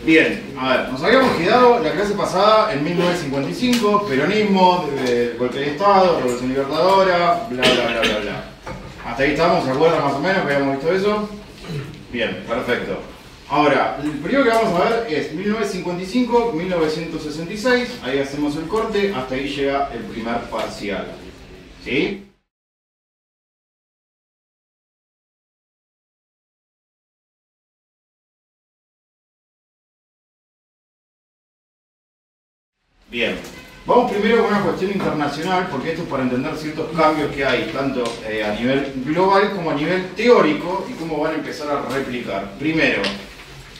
Bien, a ver, nos habíamos quedado la clase pasada en 1955, peronismo, golpe de Estado, Revolución Libertadora, bla bla bla bla bla. Hasta ahí estábamos, ¿se acuerdan más o menos que habíamos visto eso? Bien, perfecto. Ahora, el periodo que vamos a ver es 1955-1966, ahí hacemos el corte, hasta ahí llega el primer parcial. ¿Sí? Bien, vamos primero con una cuestión internacional, porque esto es para entender ciertos cambios que hay, tanto a nivel global como a nivel teórico, y cómo van a empezar a replicar. Primero,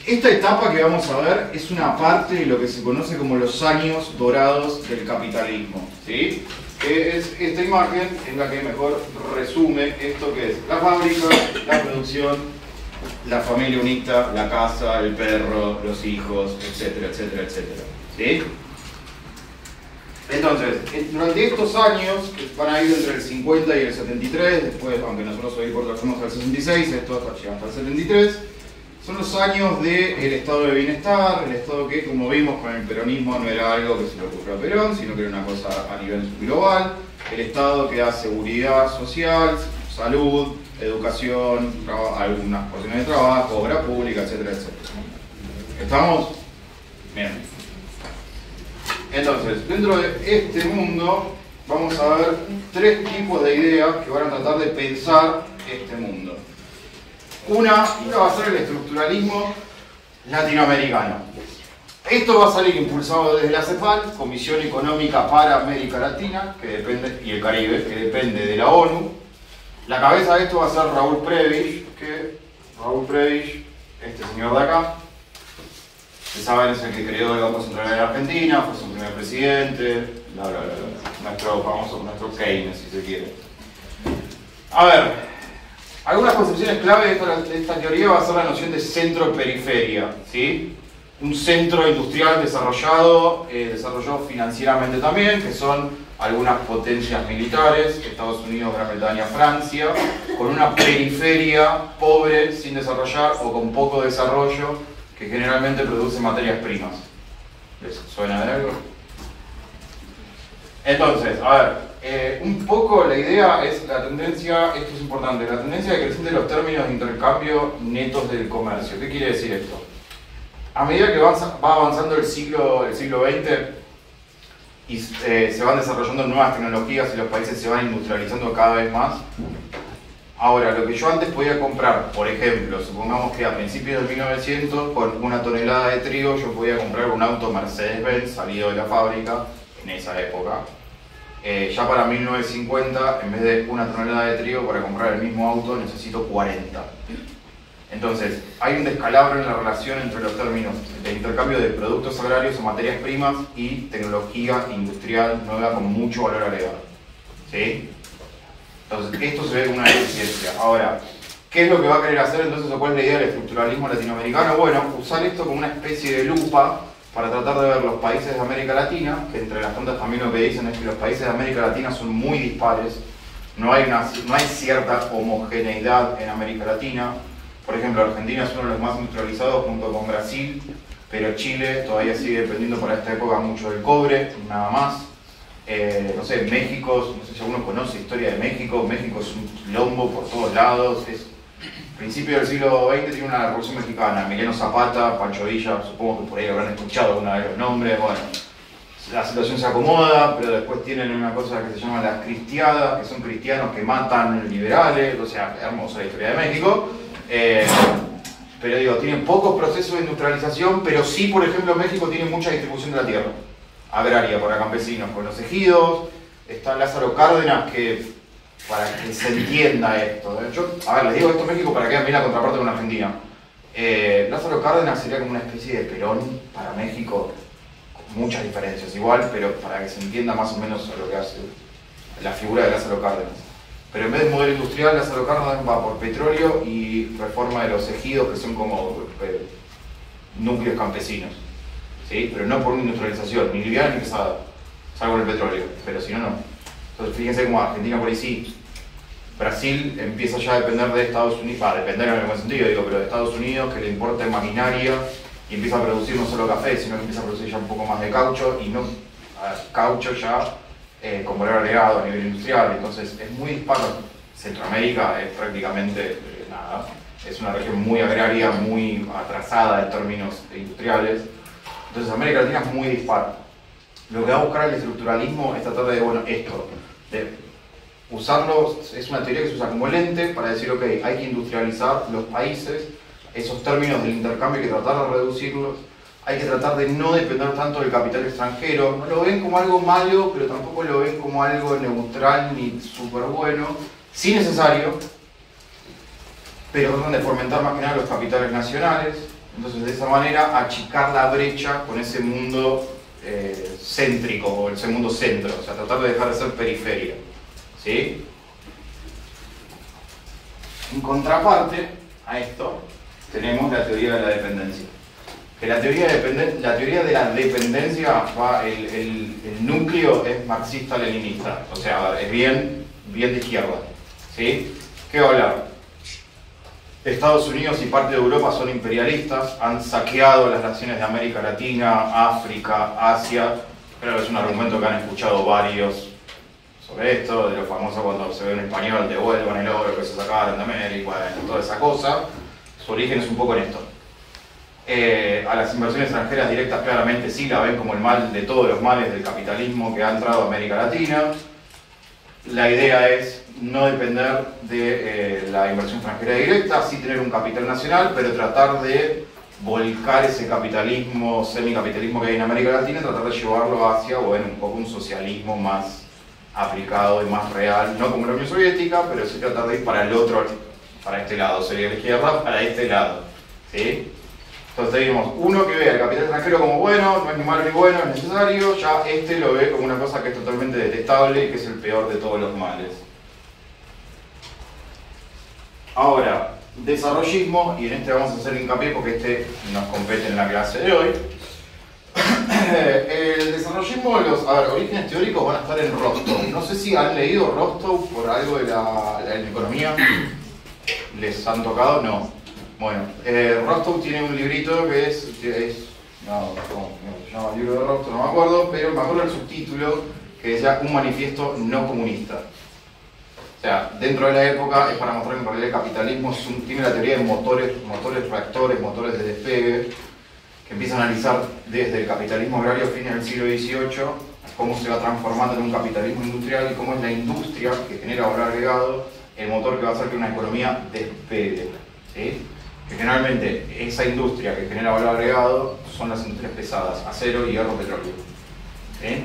esta etapa que vamos a ver es una parte de lo que se conoce como los años dorados del capitalismo, ¿sí? Es esta imagen en la que mejor resume esto que es la fábrica, la producción, la familia unita, la casa, el perro, los hijos, etcétera, etcétera, etcétera, ¿sí? Entonces, durante estos años, que van a ir entre el 50 y el 73, después, aunque nosotros hoy cortamos al 66, esto llega hasta el 73, son los años del estado de bienestar, el estado que, como vimos con el peronismo, no era algo que se le ocurrió a Perón, sino que era una cosa a nivel global, el estado que da seguridad social, salud, educación, algunas porciones de trabajo, obra pública, etcétera, etcétera. ¿Estamos? Bien. Entonces, dentro de este mundo vamos a ver tres tipos de ideas que van a tratar de pensar este mundo. Una va a ser el estructuralismo latinoamericano. Esto va a salir impulsado desde la CEPAL, Comisión Económica para América Latina, que depende, y el Caribe, que depende de la ONU. La cabeza de esto va a ser Raúl Prebisch, este señor de acá, que saben es el que creó el Banco Central de la Argentina, fue su primer presidente, bla bla bla, nuestro famoso, nuestro Keynes, si se quiere. A ver, algunas concepciones clave de esta teoría va a ser la noción de centro-periferia, ¿sí? Un centro industrial desarrollado financieramente también, que son algunas potencias militares, Estados Unidos, Gran Bretaña, Francia, con una periferia pobre, sin desarrollar o con poco desarrollo, que generalmente produce materias primas. ¿Les suena de algo? Entonces, a ver, un poco la idea es la tendencia, esto es importante, la tendencia decreciente de los términos de intercambio netos del comercio. ¿Qué quiere decir esto? A medida que va avanzando el siglo XX y se van desarrollando nuevas tecnologías y los países se van industrializando cada vez más, ahora, lo que yo antes podía comprar, por ejemplo, supongamos que a principios del 1900, con una tonelada de trigo, yo podía comprar un auto Mercedes-Benz salido de la fábrica, en esa época. Ya para 1950, en vez de una tonelada de trigo, para comprar el mismo auto necesito 40. Entonces, hay un descalabro en la relación entre los términos de intercambio de productos agrarios o materias primas y tecnología industrial nueva con mucho valor agregado. ¿Sí? Entonces, esto se ve como una deficiencia. Ahora, ¿qué es lo que va a querer hacer entonces o cuál es la idea del estructuralismo latinoamericano? Bueno, usar esto como una especie de lupa para tratar de ver los países de América Latina, que entre las tantas también lo que dicen es que los países de América Latina son muy dispares, no hay cierta homogeneidad en América Latina. Por ejemplo, Argentina es uno de los más industrializados junto con Brasil, pero Chile todavía sigue dependiendo para esta época mucho del cobre, nada más. No sé, México, no sé si alguno conoce la historia de México, México es un quilombo por todos lados, es principio del siglo XX tiene una revolución mexicana, Emiliano Zapata, Pancho Villa, supongo que por ahí habrán escuchado alguna vez los nombres, bueno, la situación se acomoda, pero después tienen una cosa que se llama las cristiadas, que son cristianos que matan liberales, o sea, hermosa la historia de México. Pero digo, tienen pocos procesos de industrialización, pero sí, por ejemplo, México tiene mucha distribución de la tierra agraria para campesinos, con los ejidos. Está Lázaro Cárdenas, que para que se entienda esto, yo, a ver, les digo esto a México para que vean bien la contraparte con Argentina. Lázaro Cárdenas sería como una especie de Perón para México, con muchas diferencias igual, pero para que se entienda más o menos lo que hace la figura de Lázaro Cárdenas. Pero en vez de modelo industrial, Lázaro Cárdenas va por petróleo y reforma de los ejidos, que son como núcleos campesinos, ¿sí? Pero no por una industrialización, ni liviana ni pesada, salvo el petróleo, pero si no, no. Entonces fíjense como Argentina por ahí sí. Brasil empieza ya a depender de Estados Unidos, a depender en el buen sentido, digo, pero de Estados Unidos, que le importa maquinaria y empieza a producir no solo café, sino que empieza a producir ya un poco más de caucho, y no caucho ya con valor agregado a nivel industrial. Entonces es muy disparo. Centroamérica es prácticamente nada, es una región muy agraria, muy atrasada en términos industriales. Entonces América Latina es muy disparo. Lo que va a buscar el estructuralismo es tratar de, bueno, esto, de usarlo, es una teoría que se usa como lente para decir, ok, hay que industrializar los países, esos términos del intercambio hay que tratar de reducirlos, hay que tratar de no depender tanto del capital extranjero, no lo ven como algo malo, pero tampoco lo ven como algo neutral ni súper bueno, sí necesario, pero tratan de fomentar más que nada los capitales nacionales, entonces de esa manera achicar la brecha con ese mundo céntrico, o ese mundo centro, o sea, tratar de dejar de ser periferia. ¿Sí? En contraparte a esto, tenemos la teoría de la dependencia. Que la teoría de la dependencia, el núcleo es marxista-leninista, o sea, es bien de izquierda. ¿Sí? ¿Qué va a hablar? Estados Unidos y parte de Europa son imperialistas, han saqueado las naciones de América Latina, África, Asia. Creo que es un argumento que han escuchado varios sobre esto, de lo famoso cuando se ve en español, devuelvan el oro que se sacaron de América, bueno, toda esa cosa. Su origen es un poco en esto. A las inversiones extranjeras directas claramente sí la ven como el mal de todos los males del capitalismo que ha entrado a América Latina. La idea es no depender de la inversión extranjera directa, sí tener un capital nacional, pero tratar de volcar ese capitalismo, semicapitalismo que hay en América Latina, tratar de llevarlo hacia, bueno, un poco un socialismo más aplicado y más real, no como la Unión Soviética, pero sí tratar de ir para el otro, para este lado, sería la izquierda, para este lado. ¿Sí? Entonces tenemos uno que ve al capital extranjero como bueno, no es ni malo ni bueno, es necesario, ya este lo ve como una cosa que es totalmente detestable y que es el peor de todos los males. Ahora, desarrollismo, y en este vamos a hacer hincapié porque este nos compete en la clase de hoy. El desarrollismo, los orígenes teóricos van a estar en Rostow. No sé si han leído Rostow por algo de la economía. ¿Les han tocado? No. Bueno, Rostow tiene un librito que es no, ¿cómo se llama el libro de Rostow? No me acuerdo, pero me acuerdo del subtítulo que decía un manifiesto no comunista. O sea, dentro de la época es para mostrar que en realidad el capitalismo tiene la teoría de motores reactores, motores de despegue, que empieza a analizar desde el capitalismo agrario a fines del siglo XVIII cómo se va transformando en un capitalismo industrial y cómo es la industria que genera valor agregado el motor que va a hacer que una economía despegue. ¿Sí? Que generalmente esa industria que genera valor agregado son las industrias pesadas, acero, hierro, petróleo. ¿Sí?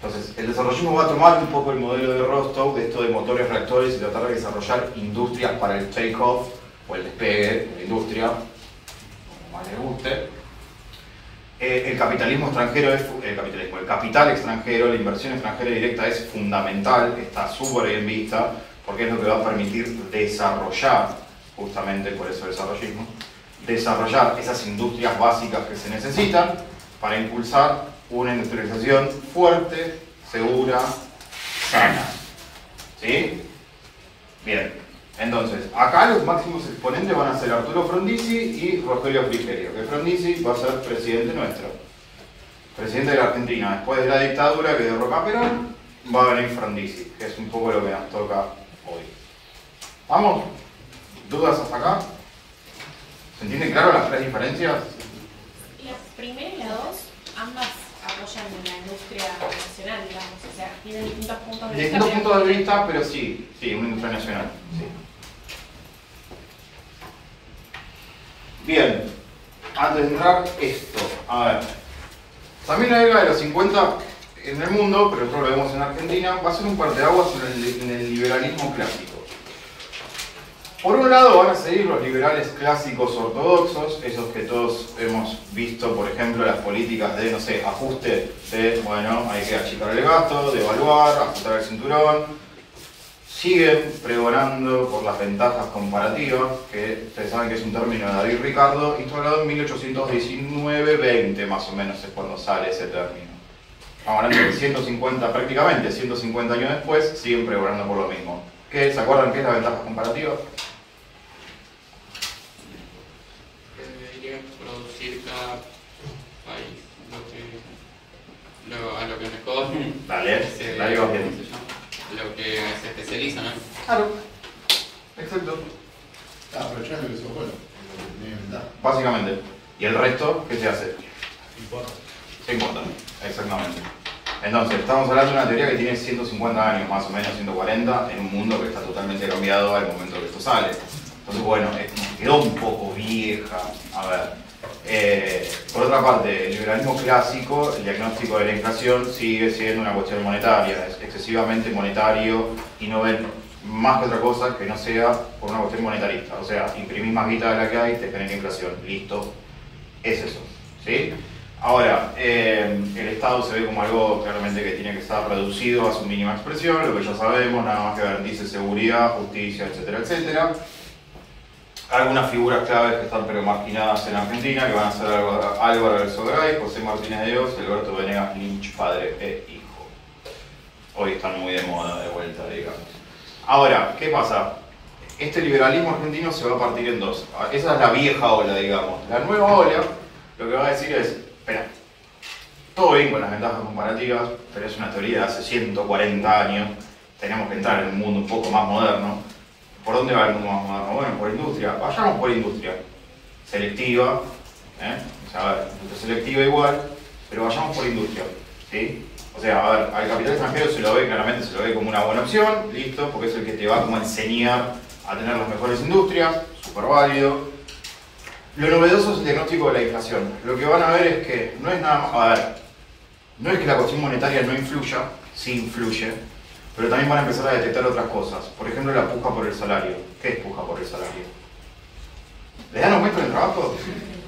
Entonces, el desarrollismo va a tomar un poco el modelo de Rostow, de esto de motores reactores, y tratar de desarrollar industrias para el take-off o el despegue de la industria, como más les guste. El capitalismo extranjero el capital extranjero, la inversión extranjera directa es fundamental, está súper bien vista, porque es lo que va a permitir desarrollar, justamente por eso el desarrollismo, desarrollar esas industrias básicas que se necesitan para impulsar una industrialización fuerte, segura, sana. ¿Sí? Bien. Entonces, acá los máximos exponentes van a ser Arturo Frondizi y Rogelio Frigerio, que Frondizi va a ser presidente nuestro, presidente de la Argentina. Después de la dictadura que derroca a Perón, va a venir Frondizi, que es un poco lo que nos toca hoy. ¿Vamos? ¿Dudas hasta acá? ¿Se entienden claro las tres diferencias? La primera y la dos, ambas apoyan en la industria nacional, digamos, o sea, tienen distintos puntos de vista. Distintos puntos de vista, pero sí, una industria nacional. Sí. Bien, antes de entrar, esto. A ver, también la década de los 50 en el mundo, pero nosotros lo vemos en Argentina, va a ser un parteaguas en el liberalismo clásico. Por un lado van a seguir los liberales clásicos ortodoxos, esos que todos hemos visto, por ejemplo, las políticas de, no sé, ajuste, de, bueno, hay que achicar el gasto, devaluar, ajustar el cinturón. Siguen pregonando por las ventajas comparativas, que ustedes saben que es un término de David Ricardo, instaurado en 1819-20 más o menos es cuando sale ese término. Estamos hablando de 150, prácticamente 150 años después, siguen pregonando por lo mismo. ¿Qué? ¿Se acuerdan qué es la ventaja comparativa? Que deberían producir cada por Dale, dale, vas bien. lo que se especializa, ¿no? Claro, exacto. Aprovechando que sos bueno. Básicamente. ¿Y el resto qué se hace? Importa. Se importa, exactamente. Entonces, estamos hablando de una teoría que tiene 150 años, más o menos 140, en un mundo que está totalmente cambiado al momento que esto sale. Entonces, bueno, quedó un poco vieja. A ver, por otra parte, el liberalismo clásico, el diagnóstico de la inflación sigue siendo una cuestión monetaria, es excesivamente monetario y no ven más que otra cosa que no sea por una cuestión monetarista. O sea, imprimís más guita de la que hay, te genera inflación. Listo, es eso, ¿sí? Ahora, el Estado se ve como algo claramente que tiene que estar reducido a su mínima expresión, lo que ya sabemos, nada más que garantice seguridad, justicia, etcétera, etcétera. Algunas figuras claves que están pero marginadas en Argentina, que van a ser Álvaro del Sogray, José Martínez de Oz y Alberto Venegas Lynch, padre e hijo. Hoy están muy de moda de vuelta, digamos. Ahora, ¿qué pasa? Este liberalismo argentino se va a partir en dos. Esa es la vieja ola, digamos. La nueva ola, lo que va a decir es, espera, todo bien con las ventajas comparativas, pero es una teoría de hace 140 años, tenemos que entrar en un mundo un poco más moderno. ¿Por dónde va el mundo más moderno? Bueno, por industria. Vayamos por industria. Selectiva, o sea, a ver, industria selectiva igual, pero vayamos por industria, ¿sí? O sea, a ver, al capital extranjero se lo ve, claramente se lo ve como una buena opción, listo, porque es el que te va como a enseñar a tener las mejores industrias, súper válido. Lo novedoso es el diagnóstico de la inflación. Lo que van a ver es que no es nada más, a ver, no es que la cuestión monetaria no influya, sí influye, pero también van a empezar a detectar otras cosas. Por ejemplo, la puja por el salario. ¿Qué es puja por el salario? ¿Le dan aumento en el trabajo?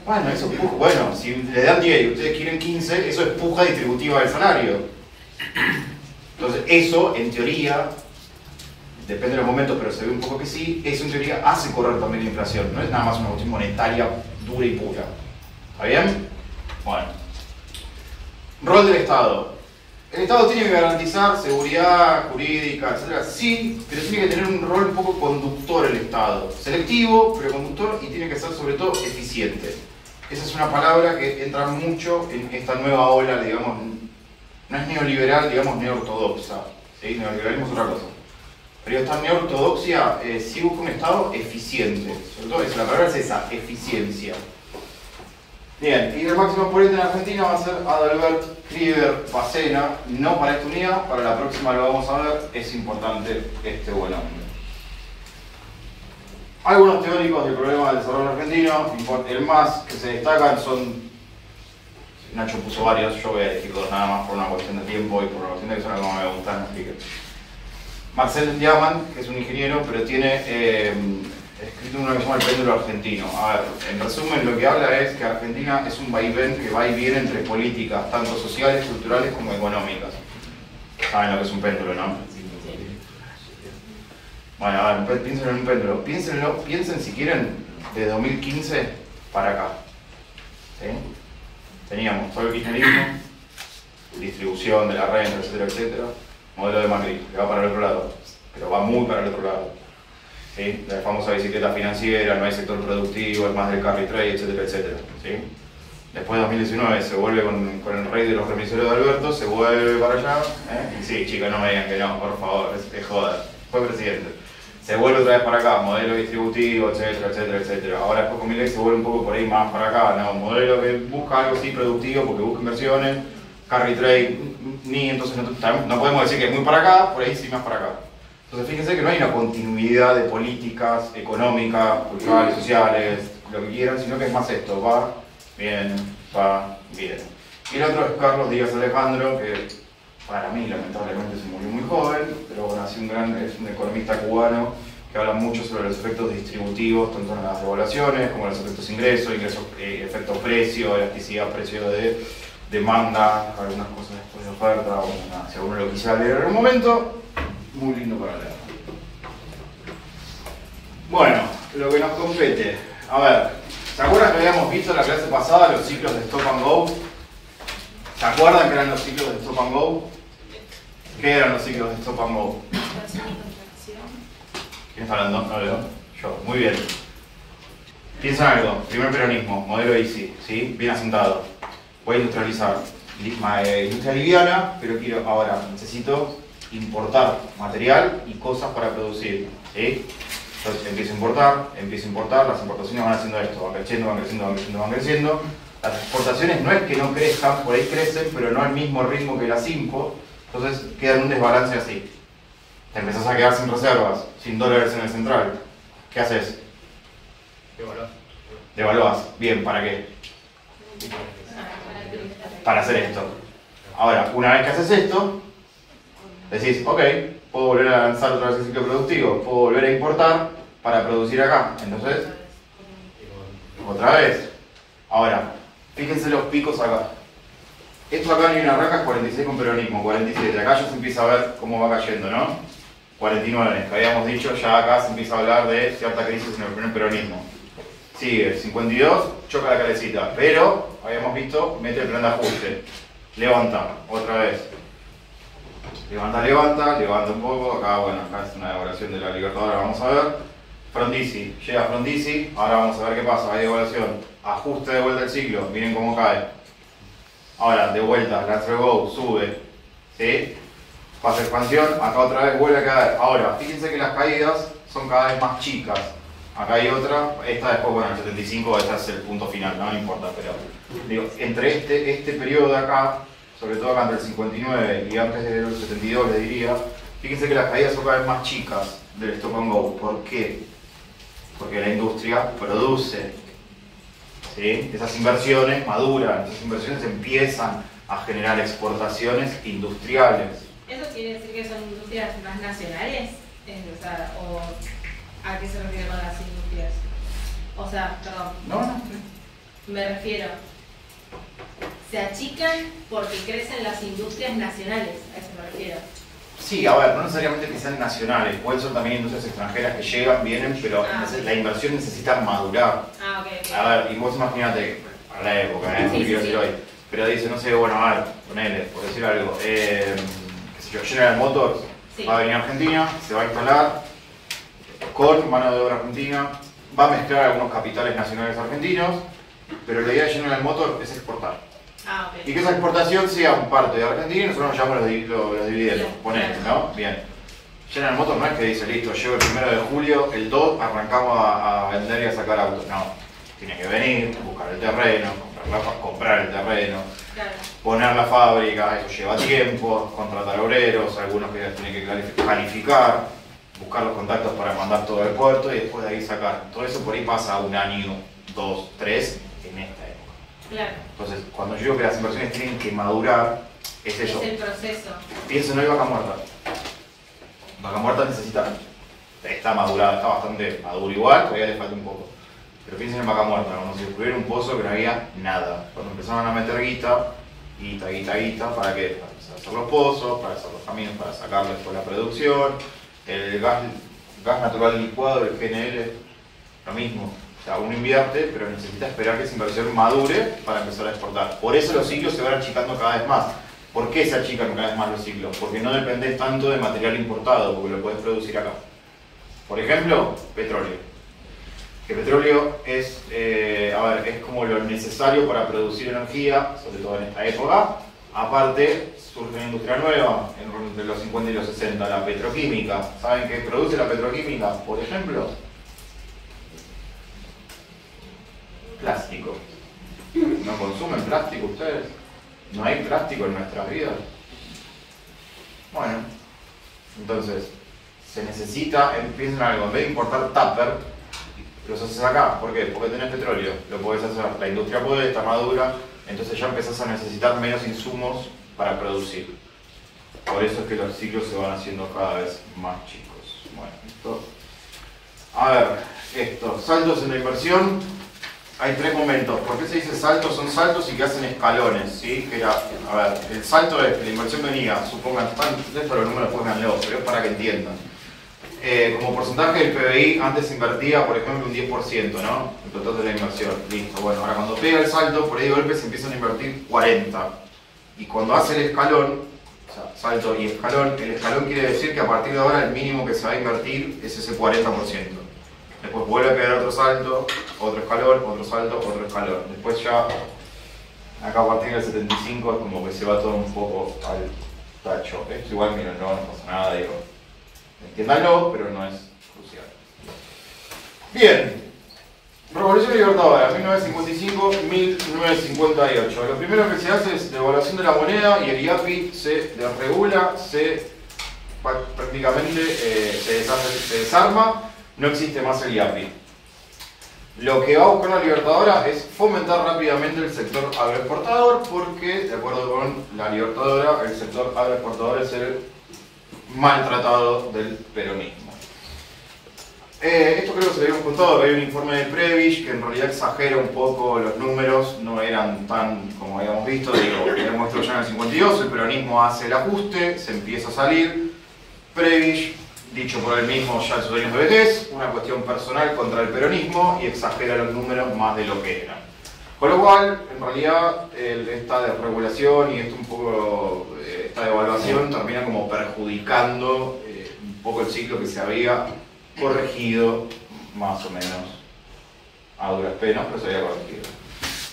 Bueno, eso es puja. Bueno, si le dan 10 y ustedes quieren 15, eso es puja distributiva del salario. Entonces, eso, en teoría, depende de los momentos, pero se ve un poco que sí, eso en teoría hace correr también la inflación. No es nada más una cuestión monetaria dura y pura. ¿Está bien? Bueno. Rol del Estado. El Estado tiene que garantizar seguridad jurídica, etc. Sí, pero tiene que tener un rol un poco conductor el Estado. Selectivo, pero conductor, y tiene que ser sobre todo eficiente. Esa es una palabra que entra mucho en esta nueva ola, digamos, no es neoliberal, digamos neortodoxa. ¿Sí? Neoliberalismo es otra cosa. Pero esta neortodoxia sí busca un Estado eficiente. Sobre todo la palabra es esa, eficiencia. Bien, y el máximo exponente en Argentina va a ser Adalbert Krieger Bacena, no para esta unidad, para la próxima lo vamos a ver, es importante este buen hombre. Algunos teóricos del problema del desarrollo argentino, el más que se destacan son, Nacho puso varios, yo voy a elegir dos nada más por una cuestión de tiempo y por una cuestión de que son como me gustan, así que... Marcel Diamant, que es un ingeniero, pero tiene escrito uno que se llama El péndulo argentino. A ver, en resumen lo que habla es que Argentina es un vaivén que va y viene entre políticas, tanto sociales, culturales como económicas. Saben lo que es un péndulo, ¿no? Bueno, a ver, piensen en un péndulo. Piensen si quieren de 2015 para acá. ¿Sí? Teníamos todo el kirchnerismo, distribución de la renta, etcétera, etcétera. Modelo de Macri, que va para el otro lado, pero va muy para el otro lado. ¿Sí? La famosa bicicleta financiera, no hay sector productivo, es más del carry trade, etcétera, etcétera. ¿Sí? Después de 2019 se vuelve con el rey de los remiseros de Alberto, se vuelve para allá. Y sí, chicos, no me digan que no, por favor, es joda. Fue presidente. Se vuelve otra vez para acá, modelo distributivo, etcétera, etcétera, etcétera. Ahora después con Milei se vuelve un poco por ahí más para acá, ¿no? Modelo que busca algo así productivo porque busca inversiones, carry trade, ni entonces no podemos decir que es muy para acá, por ahí sí más para acá. Entonces fíjense que no hay una continuidad de políticas económicas, culturales, sociales, lo que quieran, sino que es más esto, va, bien, va, bien. Y el otro es Carlos Díaz Alejandro, que para mí lamentablemente se murió muy joven, pero bueno, es un economista cubano que habla mucho sobre los efectos distributivos, tanto en las devaluaciones como en los efectos ingresos, efectos precio, elasticidad, precio de demanda, algunas cosas después de oferta, bueno, nada, si alguno lo quisiera leer en algún momento, muy lindo para leer. Bueno, lo que nos compete. A ver, ¿se acuerdan que habíamos visto en la clase pasada los ciclos de Stop and Go? ¿Se acuerdan que eran los ciclos de Stop and Go? ¿Qué eran los ciclos de Stop and Go? ¿Quién está hablando? No leo. Yo. Muy bien. Piensa en algo. Primer peronismo, modelo Easy, ¿sí? Bien asentado. Voy a industrializar. industria liviana, pero ahora necesito importar material y cosas para producir, ¿sí? Entonces empiezo a importar, las importaciones van haciendo esto, van creciendo, van creciendo, van creciendo, van creciendo. Las exportaciones no es que no crezcan, por ahí crecen, pero no al mismo ritmo que las import, entonces queda en un desbalance así. Te empezás a quedar sin reservas, sin dólares en el central. ¿Qué haces? Devaluás. Bien, ¿para qué? Para hacer esto. Ahora, una vez que haces esto, decís, ok, puedo volver a lanzar otra vez el ciclo productivo, puedo volver a importar para producir acá. Entonces, otra vez. Ahora, fíjense los picos acá. Esto acá en una raca es 46 con peronismo, 47. Acá ya se empieza a ver cómo va cayendo, ¿no? 49, que habíamos dicho, ya acá se empieza a hablar de cierta crisis en el primer peronismo. Sigue, 52, choca la calecita, pero habíamos visto, mete el plan de ajuste. Levanta, otra vez. Levanta un poco. Acá, bueno, acá es una devaluación de la Libertadora, vamos a ver. Frondizi, llega Frondizi, ahora vamos a ver qué pasa, hay devaluación. Ajuste de vuelta al ciclo, miren cómo cae. Ahora, de vuelta, la Go sube, ¿sí? Pasa expansión, acá otra vez vuelve a caer. Ahora, fíjense que las caídas son cada vez más chicas. Acá hay otra, esta después, bueno, el 75, este es el punto final, no importa, pero digo, entre este periodo de acá, sobre todo acá entre el 59 y antes del 72, le diría, fíjense que las caídas son cada vez más chicas del Stop and Go. ¿Por qué? Porque la industria produce, ¿sí? Esas inversiones maduran, esas inversiones empiezan a generar exportaciones industriales. ¿Eso quiere decir que son industrias más nacionales? O sea, ¿o a qué se refiere con las industrias? O sea, perdón. No. Me refiero, se achican porque crecen las industrias nacionales, a eso me refiero. Sí, a ver, no necesariamente que sean nacionales, pueden ser también industrias extranjeras que llegan, vienen, pero la inversión necesita madurar. Ok. A ver, y vos imaginate, a la época, no quiero decir hoy, pero dice, no sé, bueno, a ver, ponele, por decir algo, qué sé yo, General Motors va a venir a Argentina, se va a instalar con mano de obra argentina, va a mezclar algunos capitales nacionales argentinos, pero la idea de General Motors es exportar. Ok. Y que esa exportación sea un parte de Argentina y nosotros nos llamamos los dividendos, ponete, ¿no? Bien. General Motors no es que dice, listo, llego el 1 de julio, el 2 arrancamos a vender y a sacar autos. No, tiene que venir, buscar el terreno, comprar el terreno, Claro. poner la fábrica, eso lleva tiempo, contratar obreros, algunos que tienen que calificar, buscar los contactos para mandar todo al puerto y después de ahí sacar. Todo eso por ahí pasa un año, 2, 3 en esta época. Claro. Entonces, cuando yo digo que las inversiones tienen que madurar, es eso. Es el proceso. Piensen hoy Vaca Muerta. Vaca Muerta está madurada, está bastante madura igual, todavía le falta un poco. Pero piensen en Vaca Muerta, cuando se descubrieron un pozo que no había nada. Cuando empezaron a meter guita, ¿para qué? Para empezar a hacer los pozos, para hacer los caminos, para sacar después la producción, el gas natural licuado, el GNL, lo mismo. O sea, uno invierte, pero necesita esperar que esa inversión madure para empezar a exportar. Por eso los ciclos se van achicando cada vez más. ¿Por qué se achican cada vez más los ciclos? Porque no dependes tanto de material importado, porque lo puedes producir acá. Por ejemplo, petróleo. Que petróleo es, es como lo necesario para producir energía, sobre todo en esta época. Aparte, surge una industria nueva, entre los 50 y los 60, la petroquímica. ¿Saben qué produce la petroquímica? Por ejemplo, plástico. ¿No consumen plástico ustedes? ¿No hay plástico en nuestras vidas? Bueno, entonces, se necesita, piensen algo, en vez de importar tupper, los haces acá. ¿Por qué? Porque tenés petróleo, lo podés hacer, la industria puede, está madura, entonces ya empezás a necesitar menos insumos para producir. Por eso es que los ciclos se van haciendo cada vez más chicos. Bueno, esto. A ver, saltos en la inversión. Hay 3 momentos. ¿Por qué se dice saltos? Son saltos y que hacen escalones, ¿sí? Que era, el salto es que la inversión venía, supongan, esto los números pónganlo, pero es para que entiendan. Como porcentaje del PBI, antes se invertía, por ejemplo, un 10%, ¿no? El total de la inversión. Listo. Bueno, ahora cuando pega el salto, por ahí de golpe se empiezan a invertir 40. Y cuando hace el escalón, o sea, salto y escalón, el escalón quiere decir que a partir de ahora el mínimo que se va a invertir es ese 40%. Después vuelve a pegar otro salto, otro escalón, otro salto, otro escalón. Después ya Acá a partir del 75 es como que se va todo un poco al tacho. Esto igual mírenlo, no pasa nada, digo. Entiéndanlo, pero no es crucial. Bien. Revolución Libertadora, 1955-1958. Lo primero que se hace es devaluación de la moneda y el IAPI se desregula, prácticamente se desarma, no existe más el IAPI. Lo que va a buscar la Libertadora es fomentar rápidamente el sector agroexportador porque, de acuerdo con la Libertadora, el sector agroexportador es el maltratado del peronismo. Esto creo que se lo habíamos contado, que hay un informe de Prebisch que en realidad exagera un poco los números, no eran tan como habíamos visto, digo, lo muestro ya en el 52, el peronismo hace el ajuste, se empieza a salir. Prebisch, dicho por él mismo ya en sus años de vejez, una cuestión personal contra el peronismo y exagera los números más de lo que eran. Con lo cual, en realidad, esta desregulación y esta devaluación termina como perjudicando un poco el ciclo que se había corregido, más o menos a duras penas, pero se había corregido.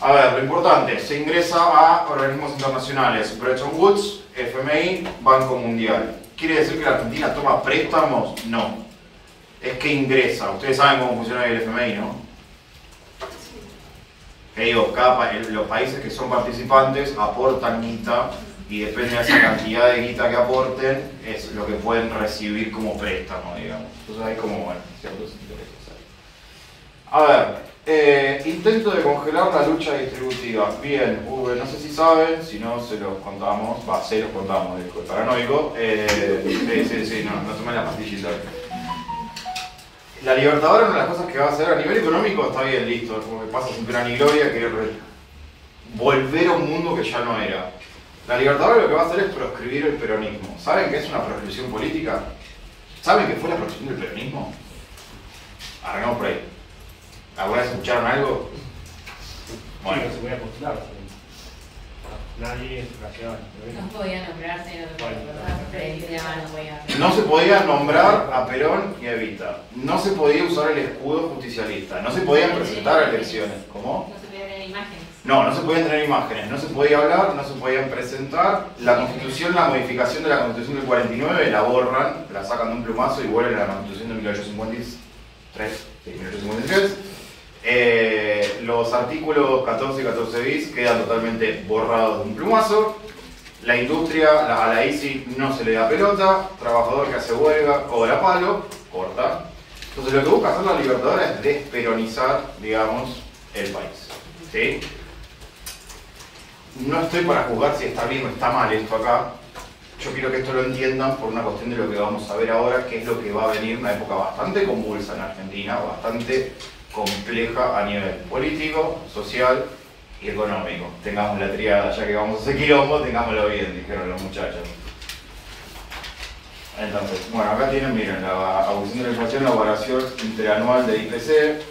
A ver, lo importante, se ingresa a organismos internacionales, Bretton Woods, FMI, Banco Mundial. ¿Quiere decir que la Argentina toma préstamos? No. Es que ingresa. Ustedes saben cómo funciona el FMI, ¿no? Que digo, los países que son participantes aportan guita y depende de esa cantidad de guita que aporten, es lo que pueden recibir como préstamo, digamos. Entonces hay como, bueno, ciertos intereses ahí. A ver, intento de congelar la lucha distributiva. Bien, no sé si saben, si no se los contamos, disco paranoico. Sí, no tomé la pastillita. La Libertadora, una de las cosas que va a hacer a nivel económico, está bien, listo, como que pasa sin pena ni gloria, que volver a un mundo que ya no era. La Libertadora lo que va a hacer es proscribir el peronismo. ¿Saben qué es una proscripción política? ¿Saben qué fue la proscripción del peronismo? Arrancamos por ahí. ¿Alguna vez escucharon algo? Bueno. No se podía postular. Nadie No podía nombrarse, no se podía nombrar a Perón y a Evita. No se podía usar el escudo justicialista. No se podían presentar a elecciones. ¿Cómo? No se podían tener imágenes. No se podían tener imágenes, no se podía hablar, no se podían presentar. La Constitución, la modificación de la Constitución del 49 la borran, la sacan de un plumazo y vuelven a la Constitución de 1853. Los artículos 14 y 14 bis quedan totalmente borrados de un plumazo. La industria, a la ICI no se le da pelota, trabajador que hace huelga, cobra palo, corta. Entonces lo que busca hacer la Libertadora es desperonizar, digamos, el país. ¿Sí? No estoy para juzgar si está bien o está mal esto acá. Yo quiero que esto lo entiendan por una cuestión de lo que vamos a ver ahora, que es lo que va a venir, una época bastante convulsa en Argentina, bastante compleja a nivel político, social y económico. Tengamos la triada, ya que vamos a hacer quilombo, tengámoslo bien, dijeron los muchachos. Entonces, bueno, acá tienen, miren, la evolución de la inflación, la variación interanual de IPC,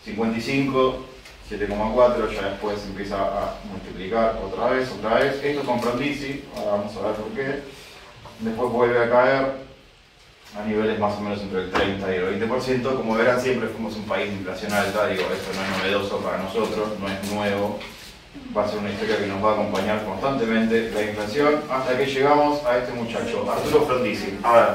55, 7,4, ya después empieza a multiplicar otra vez. Esto es con Frondizi, ahora vamos a ver por qué. Después vuelve a caer a niveles más o menos entre el 30 y el 20%. Como verán, siempre fuimos un país de inflación alta, digo, esto no es novedoso para nosotros, no es nuevo. Va a ser una historia que nos va a acompañar constantemente, la inflación, hasta que llegamos a este muchacho, Arturo Frondizi. A ver,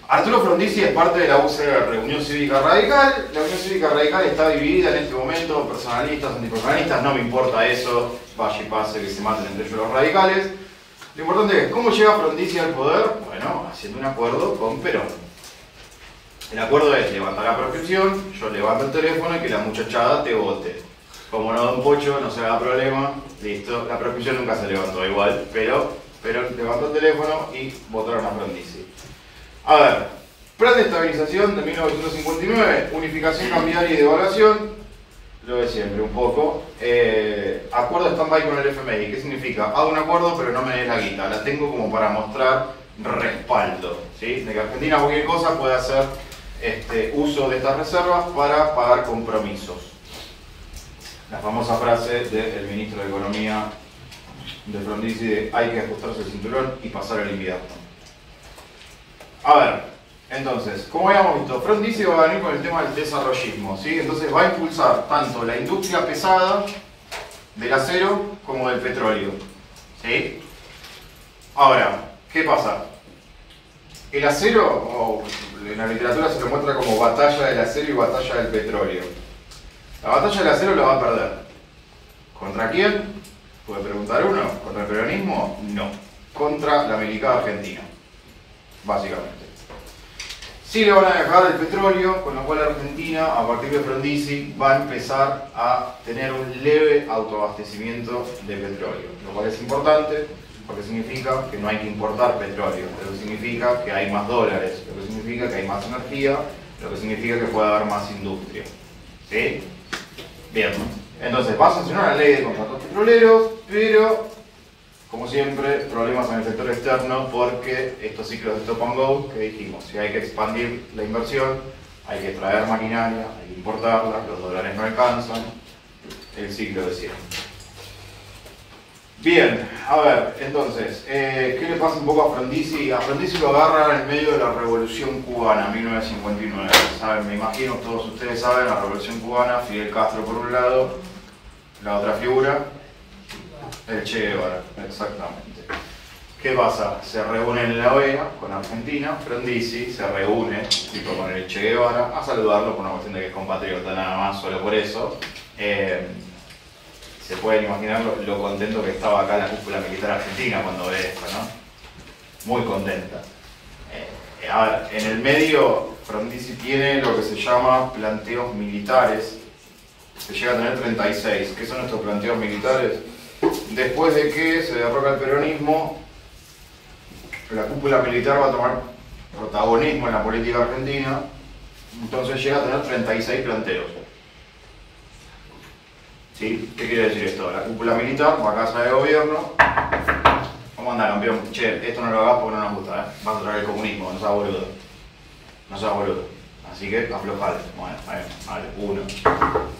Arturo Frondizi es parte de la UCR, Unión Cívica Radical. La Unión Cívica Radical está dividida en este momento, personalistas, antipersonalistas, no me importa eso, vaya y pase que se maten entre ellos los radicales. Lo importante es, ¿cómo llega Frondizi al poder? Bueno, haciendo un acuerdo con Perón. El acuerdo es levantar la prescripción, yo levanto el teléfono y que la muchachada te vote. Como no, don Pocho, no se haga problema, listo, la prescripción nunca se levantó igual, pero levantó el teléfono y votaron a Frondizi. A ver, plan de estabilización de 1959, unificación cambiaria y devaluación, lo de siempre un poco. Acuerdo stand-by con el FMI, ¿qué significa? Hago un acuerdo pero no me des la guita, la tengo como para mostrar respaldo, ¿sí? De que Argentina cualquier cosa puede hacer uso de estas reservas para pagar compromisos. La famosa frase del ministro de Economía de Frondizi de hay que ajustarse el cinturón y pasar el invierno. A ver, entonces, como habíamos visto, Frondizi va a venir con el tema del desarrollismo, ¿sí? Entonces va a impulsar tanto la industria pesada del acero como del petróleo. ¿Sí? Ahora, ¿qué pasa? El acero, o en la literatura se lo muestra como batalla del acero y batalla del petróleo. La batalla del acero la va a perder. ¿Contra quién? Puede preguntar uno. ¿Contra el peronismo? No. Contra la milicada argentina, básicamente. Sí le van a dejar el petróleo, con lo cual Argentina, a partir de Frondizi, va a empezar a tener un leve autoabastecimiento de petróleo, lo cual es importante porque significa que no hay que importar petróleo, lo que significa que hay más dólares, lo que significa que hay más energía, lo que significa que puede haber más industria. ¿Sí? Bien, entonces va a sancionar la ley de contratos petroleros, pero, como siempre, problemas en el sector externo porque estos ciclos de stop and go que dijimos, si hay que expandir la inversión, hay que traer maquinaria, hay que importarla, los dólares no alcanzan, el ciclo de siempre. Bien, a ver, entonces, ¿qué le pasa un poco a Frondizi? A Frondizi lo agarran en medio de la Revolución Cubana, 1959. ¿Saben? Me imagino, todos ustedes saben, la Revolución Cubana, Fidel Castro por un lado, la otra figura, el Che Guevara, exactamente. ¿Qué pasa? Se reúnen en la OEA con Argentina, Frondizi se reúne tipo, con el Che Guevara a saludarlo por una cuestión de que es compatriota nada más, solo por eso. Se pueden imaginar lo contento que estaba acá la cúpula militar argentina cuando ve esto, ¿no? Muy contenta. A ver, en el medio Frondizi tiene lo que se llama planteos militares. Se llega a tener 36. ¿Qué son estos planteos militares? Después de que se derroca el peronismo, la cúpula militar va a tomar protagonismo en la política argentina, entonces llega a tener 36 planteos. ¿Sí? ¿Qué quiere decir esto? La cúpula militar va a casa de gobierno. ¿Cómo anda, campeón? Che, esto no lo hagas porque no nos gusta, ¿eh? Vas a traer el comunismo, no seas boludo. No seas boludo. Así que aflojale. Bueno, vale, uno.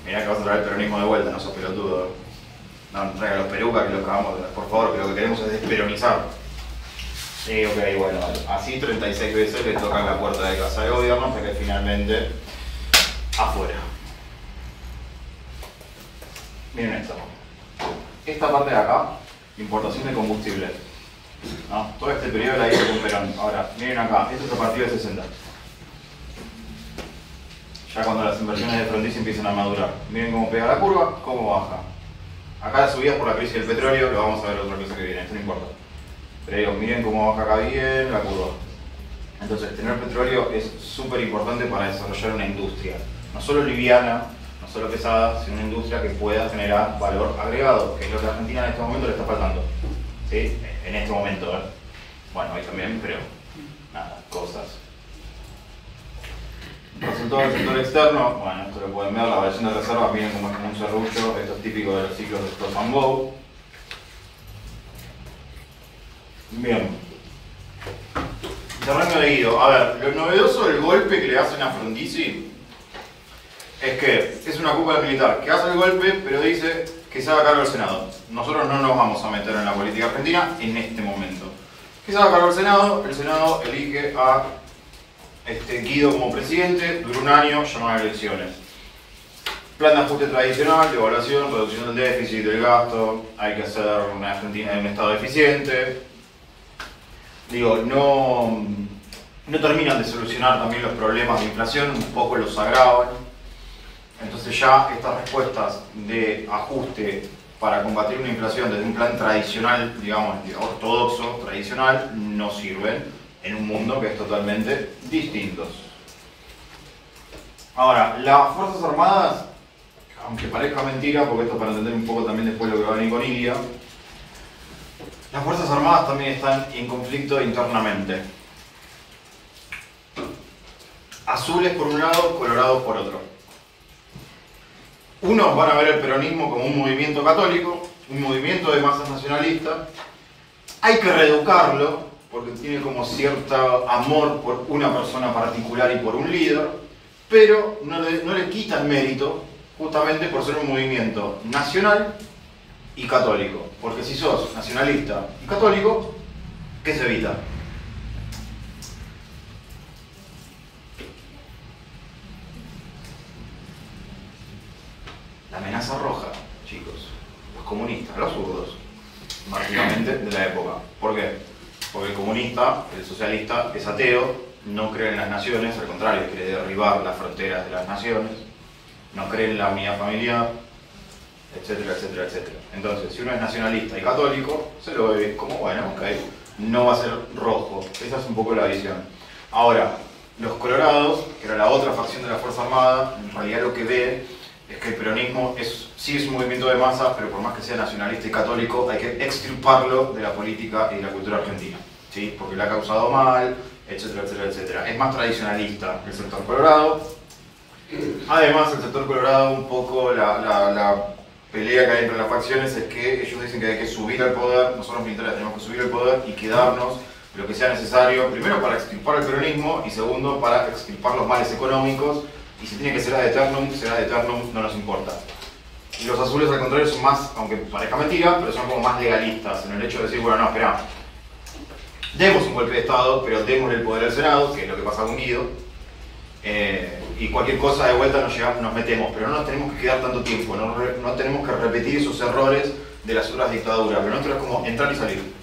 Mirá que vas a traer el peronismo de vuelta, no sos pelotudo. No traiga los perucas que los cagamos, por favor, que lo que queremos es desperonizar. Sí, ok, bueno, vale. Así 36 veces le tocan la puerta de casa de gobierno hasta que finalmente afuera. Miren esto. Esta parte de acá, importación de combustible. ¿No? Todo este periodo la hice con Perón. Ahora, miren acá, esto es a partir de 60. Ya cuando las inversiones de Frondizi empiezan a madurar. Miren cómo pega la curva, cómo baja. Acá las subidas por la crisis del petróleo, lo vamos a ver otra cosa que viene, esto no importa. Pero digo, miren cómo baja acá bien la curva. Entonces, tener petróleo es súper importante para desarrollar una industria. No solo liviana, no solo pesada, sino una industria que pueda generar valor agregado, que es lo que a Argentina en este momento le está faltando. ¿Sí? En este momento, ¿eh? Bueno, hoy también, pero nada, cosas. Resultado del sector externo, bueno, esto lo pueden ver, la variación de reservas, miren como es como un serrucho, esto es típico de los ciclos de stop and go. Bien. Terreno de Guido. A ver, lo novedoso del golpe que le hacen a Frondizi es que es una cúpula militar que hace el golpe, pero dice que se haga cargo del Senado. Nosotros no nos vamos a meter en la política argentina en este momento. Que se haga cargo del Senado, el Senado elige a Guido como presidente, dura un año, llaman a elecciones. Plan de ajuste tradicional, de evaluación, reducción del déficit, del gasto, hay que hacer una Argentina en un estado eficiente. Digo, no terminan de solucionar también los problemas de inflación, un poco los agravan. Entonces ya estas respuestas de ajuste para combatir una inflación desde un plan tradicional, digamos, ortodoxo, tradicional, no sirven en un mundo que es totalmente distinto. Ahora, las Fuerzas Armadas, aunque parezca mentira, porque esto para entender un poco también después lo que va a venir con Ilia, las Fuerzas Armadas también están en conflicto internamente. Azules por un lado, colorados por otro. Unos van a ver el peronismo como un movimiento católico, un movimiento de masas nacionalistas. Hay que reeducarlo, porque tiene como cierto amor por una persona particular y por un líder, pero no le quitan mérito justamente por ser un movimiento nacional y católico. Porque si sos nacionalista y católico, ¿qué se evita? La amenaza roja, chicos. comunistas, los zurdos, básicamente, de la época. ¿Por qué? Porque el comunista, el socialista, es ateo, no cree en las naciones, al contrario, quiere derribar las fronteras de las naciones, no cree en la unidad familiar, etcétera, etcétera, etcétera. Entonces, si uno es nacionalista y católico, se lo ve como, bueno, ok, no va a ser rojo. Esa es un poco la visión. Ahora, los colorados, que era la otra facción de la Fuerza Armada, en realidad lo que ve es que el peronismo sí es un movimiento de masas, pero por más que sea nacionalista y católico, hay que extirparlo de la política y de la cultura argentina, ¿sí? Porque le ha causado mal, etcétera, etcétera, etcétera. Es más tradicionalista el sector colorado. Además, el sector colorado, un poco la pelea que hay entre las facciones es que ellos dicen que hay que subir al poder, nosotros los militares tenemos que subir al poder y quedarnos lo que sea necesario, primero para extirpar el peronismo y segundo para extirpar los males económicos, y si tiene que ser ad eternum, será ad eternum, no nos importa. Y los azules al contrario son más, aunque parezca mentira, pero son como más legalistas en el hecho de decir, bueno, no, espera, demos un golpe de Estado, pero démosle el poder al Senado, que es lo que pasa con Guido, y cualquier cosa de vuelta nos metemos, pero no nos tenemos que quedar tanto tiempo, no tenemos que repetir esos errores de las otras dictaduras, lo nuestro es como entrar y salir.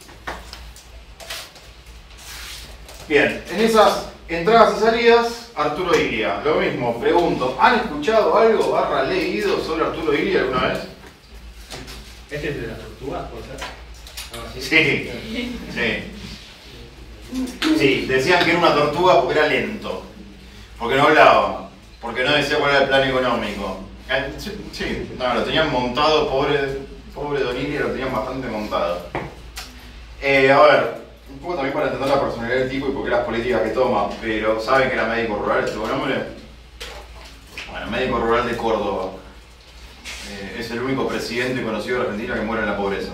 Bien, en esas entradas y salidas, Arturo Illia, lo mismo, pregunto, ¿han escuchado algo, leído sobre Arturo Illia alguna vez? ¿Este es de las tortugas, puede ser? ¿Algo así? Sí, decían que era una tortuga porque era lento, porque no hablaba, porque no decía cuál era el plan económico. Sí, no, lo tenían montado, pobre Don Illia, lo tenían bastante montado. A ver, un poco también para entender la personalidad del tipo y por qué las políticas que toma, pero ¿saben que era médico rural este buen hombre? Bueno, médico rural de Córdoba. Es el único presidente conocido de Argentina que muere en la pobreza.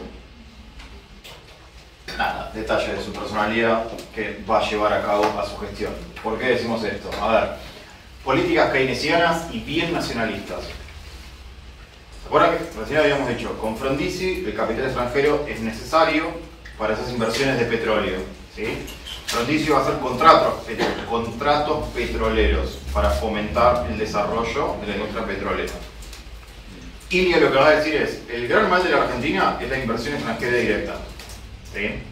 Nada, detalle de su personalidad que va a llevar a cabo a su gestión. ¿Por qué decimos esto? A ver, políticas keynesianas y bien nacionalistas. ¿Se acuerdan que recién habíamos dicho? Con Frondizi el capital extranjero es necesario para esas inversiones de petróleo, ¿sí? Frondizi va a hacer contratos petroleros para fomentar el desarrollo de la industria petrolera. Illia lo que va a decir es, el gran mal de la Argentina es la inversión extranjera directa, ¿sí?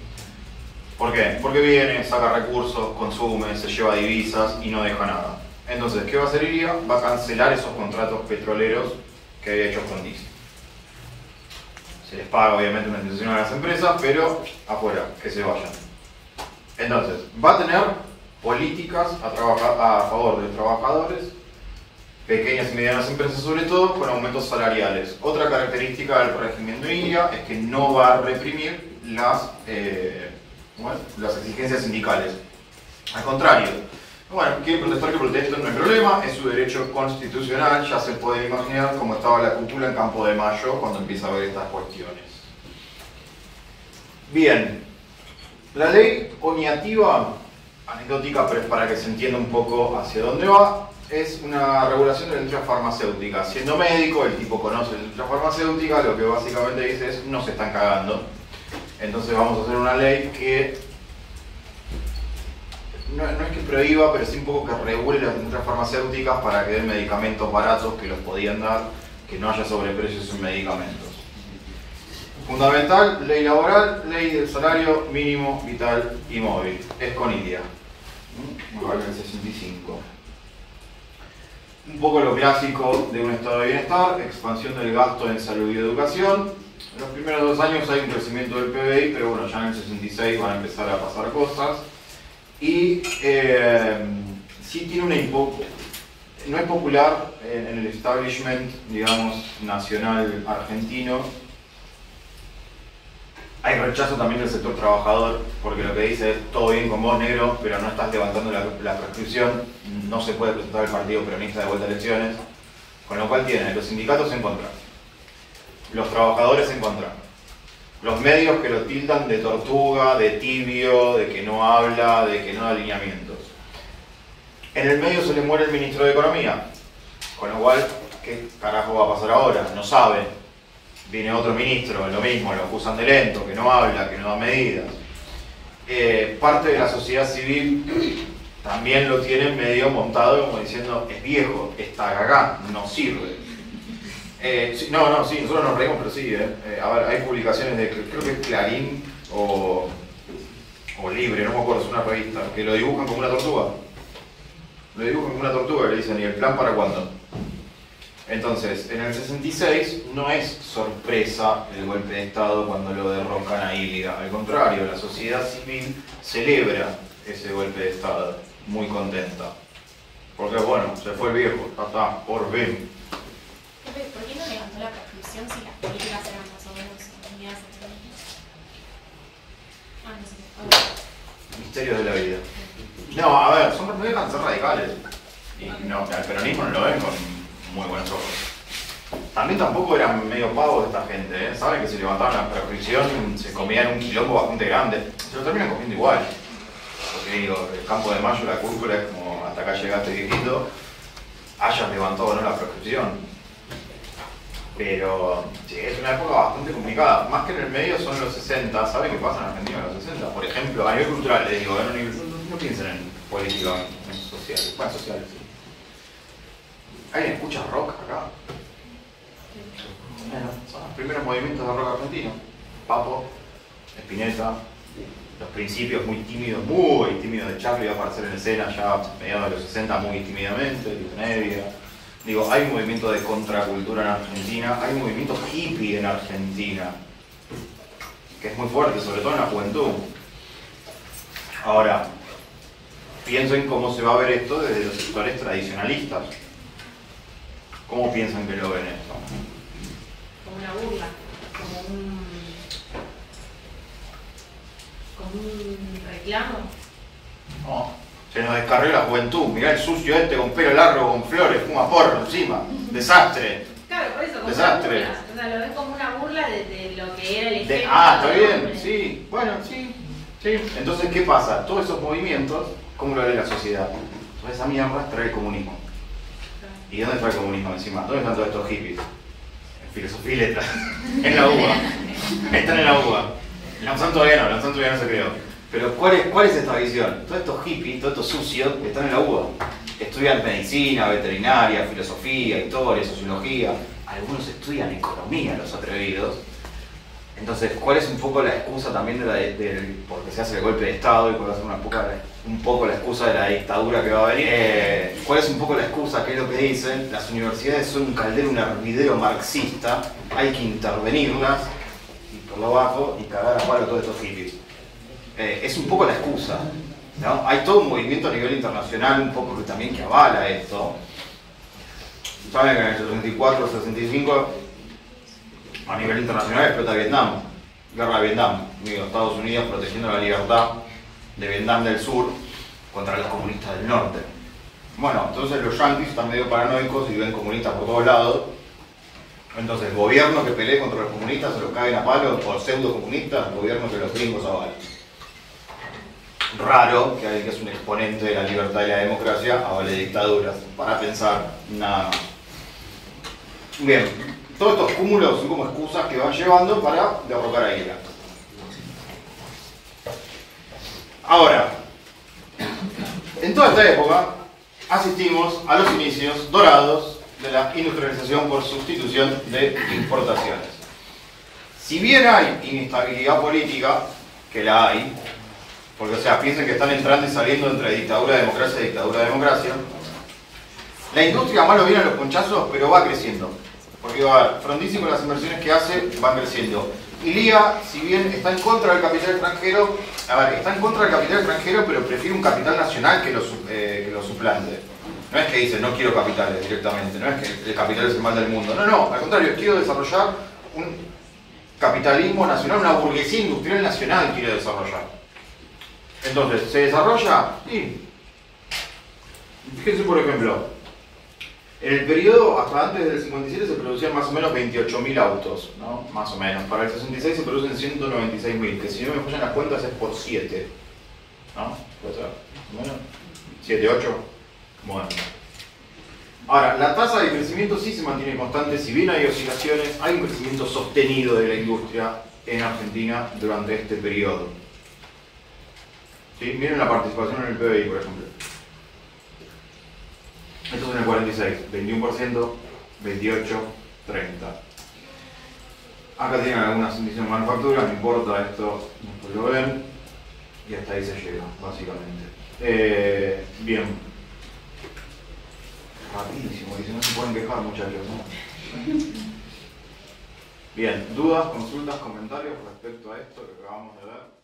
¿Por qué? Porque viene, saca recursos, consume, se lleva divisas y no deja nada. Entonces, ¿qué va a hacer Illia? Va a cancelar esos contratos petroleros que había hecho Frondizi. Se les paga obviamente una indemnización a las empresas, pero afuera, que se vayan. Entonces, va a tener políticas a favor de los trabajadores, pequeñas y medianas empresas sobre todo, con aumentos salariales. Otra característica del régimen de Illia es que no va a reprimir las exigencias sindicales. Al contrario, bueno, quiere protestar que protesten, no hay problema, es su derecho constitucional, ya se puede imaginar cómo estaba la cúpula en Campo de Mayo cuando empieza a ver estas cuestiones. Bien, la ley poniativa, anecdótica, pero es para que se entienda un poco hacia dónde va, es una regulación de la industria farmacéutica. Siendo médico, el tipo conoce la industria farmacéutica, lo que básicamente dice es, no se están cagando. Entonces vamos a hacer una ley que no es que prohíba, pero sí un poco que regule las industrias farmacéuticas para que den medicamentos baratos que los podían dar, que no haya sobreprecios en medicamentos. Fundamental, ley laboral, ley del salario mínimo vital y móvil. Es con Illia. Vale, el 65. Un poco lo clásico de un estado de bienestar, expansión del gasto en salud y educación. En los primeros 2 años hay un crecimiento del PBI, pero bueno, ya en el 66 van a empezar a pasar cosas. Y sí tiene no es popular en el establishment, digamos, nacional argentino. Hay rechazo también del sector trabajador, porque lo que dice es, todo bien con vos, negro, pero no estás levantando la prescripción, no se puede presentar el partido peronista de vuelta a elecciones, con lo cual tienen los sindicatos en contra, los trabajadores en contra, los medios que lo tildan de tortuga, de tibio, de que no habla, de que no da lineamientos. En el medio se le muere el ministro de Economía, con lo cual, ¿qué carajo va a pasar ahora? No sabe. Viene otro ministro, lo mismo, lo acusan de lento, que no habla, que no da medidas. Parte de la sociedad civil también lo tiene medio montado como diciendo, es viejo, está cagá, no sirve. Sí, no, sí, nosotros nos reímos, pero sí, a ver, hay publicaciones de, creo que es Clarín o Libre, no me acuerdo, es una revista, que lo dibujan como una tortuga. Lo dibujan como una tortuga y le dicen, ¿y el plan para cuándo? Entonces, en el 66 no es sorpresa el golpe de Estado cuando lo derrocan a Iliga. Al contrario, la sociedad civil celebra ese golpe de Estado, muy contenta. Porque bueno, se fue el viejo, ya está, por fin. ¿Por qué no levantó la prescripción si las políticas eran más o menos unidas entre ellas? No sé. Misterios de la vida. No, a ver, no dejan de ser radicales. Y no, al peronismo no lo ven con muy buenos ojos. También tampoco eran medio pavos esta gente, ¿eh? Saben que si levantaban la prescripción se comían un quilombo bastante grande. Se lo terminan comiendo igual. Porque digo, el Campo de Mayo, la cúrcula es como hasta acá llegaste viejito, hayas levantado o no la prescripción. Pero sí, es una época bastante complicada. Más que en el medio son los 60. ¿Saben qué pasa en Argentina en los 60? Por ejemplo, a nivel cultural, les digo, no piensen en política, en social. Bueno, social, sí. ¿Alguien escucha rock acá? Bueno, son los primeros movimientos de rock argentino. Papo, Spinetta, los principios muy tímidos de Charlie, va a aparecer en escena ya a mediados de los 60 muy tímidamente, Nevia. Digo, hay movimiento de contracultura en Argentina, hay movimiento hippie en Argentina, que es muy fuerte, sobre todo en la juventud. Ahora, pienso en cómo se va a ver esto desde los sectores tradicionalistas. ¿Cómo piensan que lo ven esto? Como una burla, como un reclamo. No. Se nos descarrió la juventud, mirá el sucio este con pelo largo, con flores, fuma porro encima. Desastre. Claro, por eso, como Desastre. una burla. O sea, lo ven como una burla de lo que era el ejemplo. Está del bien, hombre. sí. Bueno, sí. Entonces, ¿qué pasa? Todos esos movimientos, ¿cómo lo ve la sociedad? Toda esa mierda trae el comunismo. ¿Y dónde está el comunismo encima? ¿Dónde están todos estos hippies? En filosofía y letras. En la UBA. Están en la UBA. En la UNSAM todavía no se creó. Pero ¿cuál es esta visión? Todos estos hippies, todos estos sucios están en la UBA. Estudian medicina, veterinaria, filosofía, historia, sociología. Algunos estudian economía, los atrevidos. Entonces, ¿cuál es un poco la excusa también porque se hace el golpe de Estado y por hacer un poco la excusa de la dictadura que va a venir? ¿Cuál es un poco la excusa? ¿Qué es lo que dicen? Las universidades son un caldero, un hervidero marxista, hay que intervenirlas y por lo bajo y cagar a palo a todos estos hippies. Es un poco la excusa, ¿no? Hay todo un movimiento a nivel internacional un poco que avala esto. Saben que en el 64, 65 a nivel internacional explota Vietnam, guerra de Vietnam, Estados Unidos protegiendo la libertad de Vietnam del Sur contra los comunistas del norte. Bueno, entonces los yanquis están medio paranoicos y ven comunistas por todos lados. Entonces el gobierno que pelee contra los comunistas se los caen a palo, o pseudo comunistas, el gobierno que los gringos avalan. Raro que alguien que es un exponente de la libertad y la democracia avale dictaduras, para pensar nada más. Bien, todos estos cúmulos son como excusas que van llevando para derrocar a Iliga. Ahora, en toda esta época asistimos a los inicios dorados de la industrialización por sustitución de importaciones. Si bien hay inestabilidad política, que la hay, porque o sea, piensen que están entrando y saliendo entre dictadura, democracia y dictadura, democracia, la industria más lo viene a los ponchazos, pero va creciendo. Porque Frondizi con las inversiones que hace van creciendo. Iliga, si bien está en contra del capital extranjero, está en contra del capital extranjero, pero prefiere un capital nacional que lo suplante. No es que dice, no quiero capitales directamente, no es que el capital es el mal del mundo. No, al contrario, quiero desarrollar un capitalismo nacional, una burguesía industrial nacional quiero desarrollar. Entonces, ¿se desarrolla? Sí. Fíjense, por ejemplo, en el periodo hasta antes del 57 se producían más o menos 28.000 autos, ¿no? Más o menos. Para el 66 se producen 196.000, que si no me fallan las cuentas es por 7. ¿No? ¿Puede ser? ¿Más o menos? 7, 8. Bueno. Ahora, la tasa de crecimiento sí se mantiene constante, si bien hay oscilaciones, hay un crecimiento sostenido de la industria en Argentina durante este periodo. ¿Sí? Miren la participación en el PBI, por ejemplo. Esto es en el 46, 21%, 28, 30. Acá tienen algunas indicaciones de manufactura, no importa, esto después lo ven. Y hasta ahí se llega, básicamente. Bien. Rapidísimo, dice, no se pueden quejar muchachos, ¿no? Bien, dudas, consultas, comentarios respecto a esto que acabamos de ver.